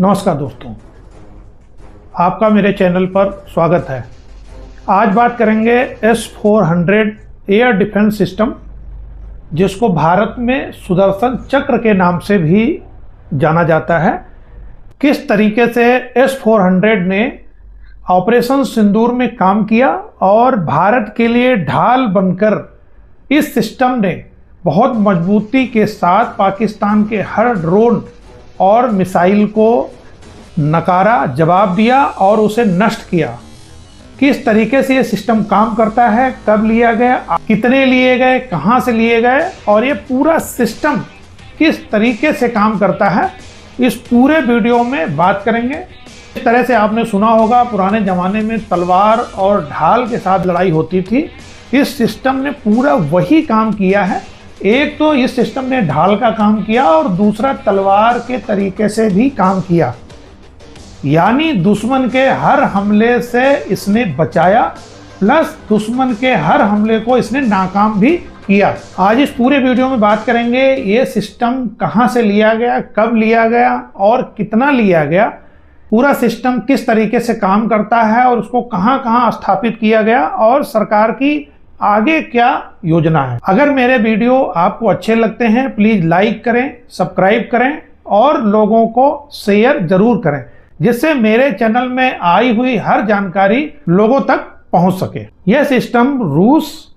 नमस्कार दोस्तों, आपका मेरे चैनल पर स्वागत है। आज बात करेंगे S-400 एयर डिफेंस सिस्टम, जिसको भारत में सुदर्शन चक्र के नाम से भी जाना जाता है। किस तरीके से S-400 ने ऑपरेशन सिंदूर में काम किया और भारत के लिए ढाल बनकर इस सिस्टम ने बहुत मजबूती के साथ पाकिस्तान के हर ड्रोन और मिसाइल को नकारा, जवाब दिया और उसे नष्ट किया। किस तरीके से ये सिस्टम काम करता है, कब लिया गया, कितने लिए गए, कहां से लिए गए और ये पूरा सिस्टम किस तरीके से काम करता है, इस पूरे वीडियो में बात करेंगे। इस तरह से आपने सुना होगा पुराने ज़माने में तलवार और ढाल के साथ लड़ाई होती थी। इस सिस्टम ने पूरा वही काम किया है। एक तो इस सिस्टम ने ढाल का काम किया और दूसरा तलवार के तरीके से भी काम किया, यानी दुश्मन के हर हमले से इसने बचाया, प्लस दुश्मन के हर हमले को इसने नाकाम भी किया। आज इस पूरे वीडियो में बात करेंगे ये सिस्टम कहां से लिया गया, कब लिया गया और कितना लिया गया, पूरा सिस्टम किस तरीके से काम करता है और उसको कहां कहां स्थापित किया गया और सरकार की आगे क्या योजना है। अगर मेरे वीडियो आपको अच्छे लगते हैं प्लीज लाइक करें, सब्सक्राइब करें और लोगों को शेयर जरूर करें, जिससे मेरे चैनल में आई हुई हर जानकारी लोगों तक पहुंच सके। यह सिस्टम रूस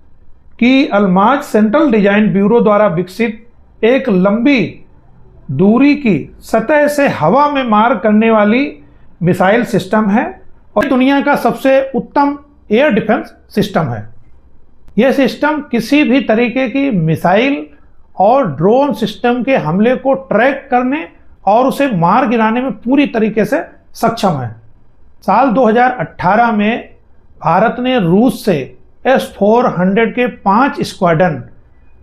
की अल्माज सेंट्रल डिजाइन ब्यूरो द्वारा विकसित एक लंबी दूरी की सतह से हवा में मार करने वाली मिसाइल सिस्टम है और दुनिया का सबसे उत्तम एयर डिफेंस सिस्टम है। यह सिस्टम किसी भी तरीके की मिसाइल और ड्रोन सिस्टम के हमले को ट्रैक करने और उसे मार गिराने में पूरी तरीके से सक्षम है। साल 2018 में भारत ने रूस से S-400 के 5 स्क्वाड्रन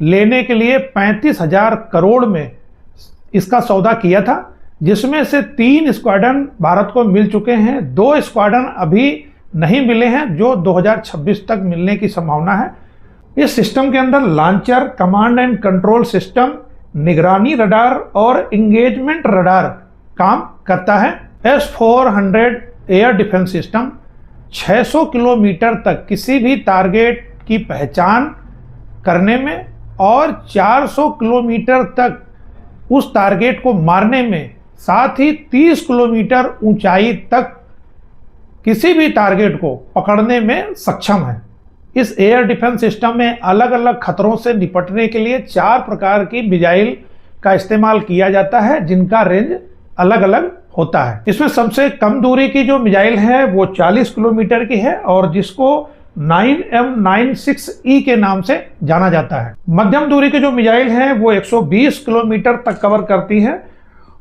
लेने के लिए 35,000 करोड़ में इसका सौदा किया था, जिसमें से 3 स्क्वाड्रन भारत को मिल चुके हैं, 2 स्क्वाड्रन अभी नहीं मिले हैं, जो 2026 तक मिलने की संभावना है। इस सिस्टम के अंदर launcher, command and control system, निगरानी रडार और इंगेजमेंट रडार काम करता है। S-400 air defence system 600 kilometre तक किसी भी टारगेट की पहचान करने में और 400 किलोमीटर तक उस टारगेट को मारने में, साथ ही 30 किलोमीटर ऊंचाई तक किसी भी टारगेट को पकड़ने में सक्षम है। इस एयर डिफेंस सिस्टम में अलग अलग खतरों से निपटने के लिए 4 प्रकार की मिसाइल का इस्तेमाल किया जाता है, जिनका रेंज अलग अलग होता है। इसमें सबसे कम दूरी की जो मिसाइल है वो 40 किलोमीटर की है और जिसको 9M96E के नाम से जाना जाता है। मध्यम दूरी की जो मिसाइल है वो 120 किलोमीटर तक कवर करती है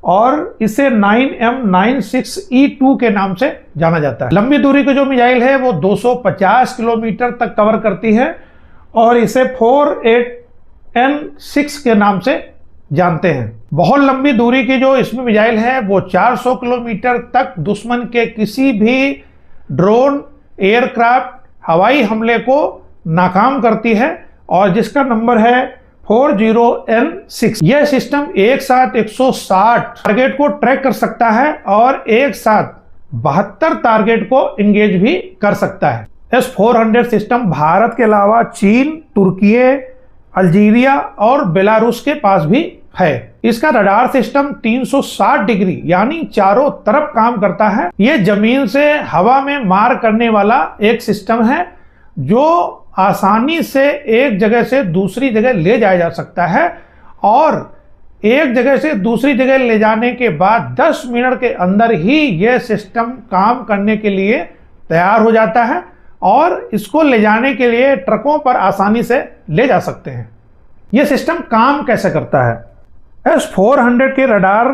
और इसे 9M96E2 के नाम से जाना जाता है। लंबी दूरी की जो मिसाइल है वो 250 किलोमीटर तक कवर करती है और इसे 48N6 के नाम से जानते हैं। बहुत लंबी दूरी की जो इसमें मिसाइल है वो 400 किलोमीटर तक दुश्मन के किसी भी ड्रोन, एयरक्राफ्ट, हवाई हमले को नाकाम करती है और जिसका नंबर है 40N6। यह सिस्टम एक साथ 160 टारगेट को ट्रैक कर सकता है और एक साथ 72 टारगेट को एंगेज भी कर सकता है। S-400 सिस्टम भारत के अलावा चीन, तुर्की, अल्जीरिया और बेलारूस के पास भी है। इसका रडार सिस्टम 360 डिग्री यानी चारों तरफ काम करता है। यह जमीन से हवा में मार करने वाला एक सिस्टम है जो आसानी से एक जगह से दूसरी जगह ले जाया जा सकता है और एक जगह से दूसरी जगह ले जाने के बाद 10 मिनट के अंदर ही यह सिस्टम काम करने के लिए तैयार हो जाता है और इसको ले जाने के लिए ट्रकों पर आसानी से ले जा सकते हैं। यह सिस्टम काम कैसे करता है? S-400 के रडार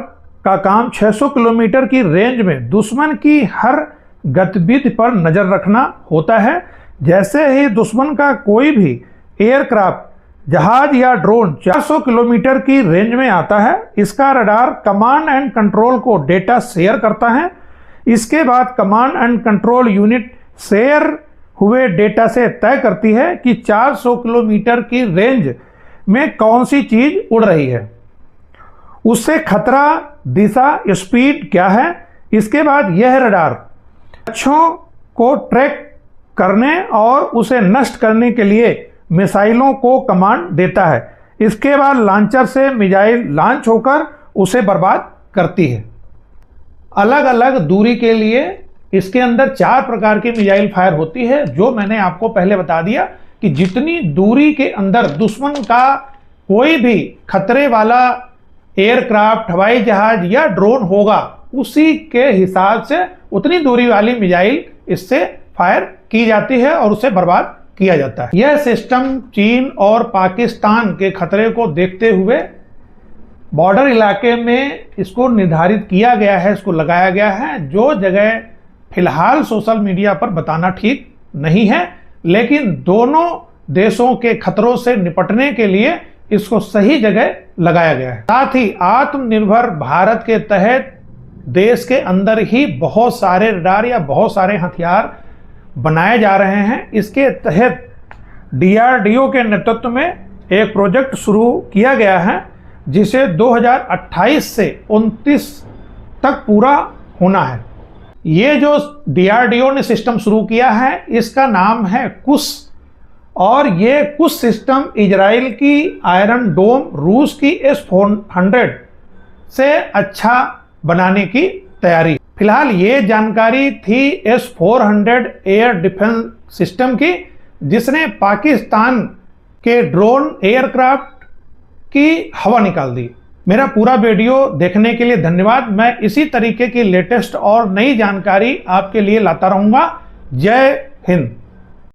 का काम 600 किलोमीटर की रेंज में दुश्मन की हर गतिविधि पर नजर रखना होता है। जैसे ही दुश्मन का कोई भी एयरक्राफ्ट, जहाज या ड्रोन 400 किलोमीटर की रेंज में आता है, इसका रडार कमांड एंड कंट्रोल को डेटा शेयर करता है। इसके बाद command and control unit share हुए डेटा से तय करती है कि 400 किलोमीटर की रेंज में कौन सी चीज उड़ रही है। उससे खतरा, दिशा, स्पीड क्या है। इसके बाद यह रडार लक्ष्यों को ट्रैक करने और उसे नष्ट करने के लिए मिसाइलों को कमांड देता है। इसके बाद लॉन्चर से मिसाइल लॉन्च होकर उसे बर्बाद करती है। अलग अलग दूरी के लिए इसके अंदर 4 प्रकार की मिसाइल फायर होती है, जो मैंने आपको पहले बता दिया कि जितनी दूरी के अंदर दुश्मन का कोई भी खतरे वाला एयरक्राफ्ट, हवाई जहाज या ड्रोन होगा, उसी के हिसाब से उतनी दूरी वाली मिसाइल इससे फायर की जाती है और उसे बर्बाद किया जाता है। यह सिस्टम चीन और पाकिस्तान के खतरे को देखते हुए बॉर्डर इलाके में इसको निर्धारित किया गया है, इसको लगाया गया है, जो जगह फिलहाल सोशल मीडिया पर बताना ठीक नहीं है, लेकिन दोनों देशों के खतरों से निपटने के लिए इसको सही जगह लगाया गया है। साथ ही आत्मनिर्भर भारत के तहत देश के अंदर ही बहुत सारे रडार या बहुत सारे हथियार बनाए जा रहे हैं। इसके तहत DRDO के नेतृत्व में एक प्रोजेक्ट शुरू किया गया है, जिसे 2028 से 29 तक पूरा होना है। ये जो DRDO ने सिस्टम शुरू किया है, इसका नाम है कुश, और ये कुश सिस्टम इजराइल की आयरन डोम, रूस की S-400 से अच्छा बनाने की तैयारी। फिलहाल ये जानकारी थी S-400 एयर डिफेंस सिस्टम की, जिसने पाकिस्तान के ड्रोन एयरक्राफ्ट की हवा निकाल दी। मेरा पूरा वीडियो देखने के लिए धन्यवाद। मैं इसी तरीके की लेटेस्ट और नई जानकारी आपके लिए लाता रहूंगा। जय हिंद।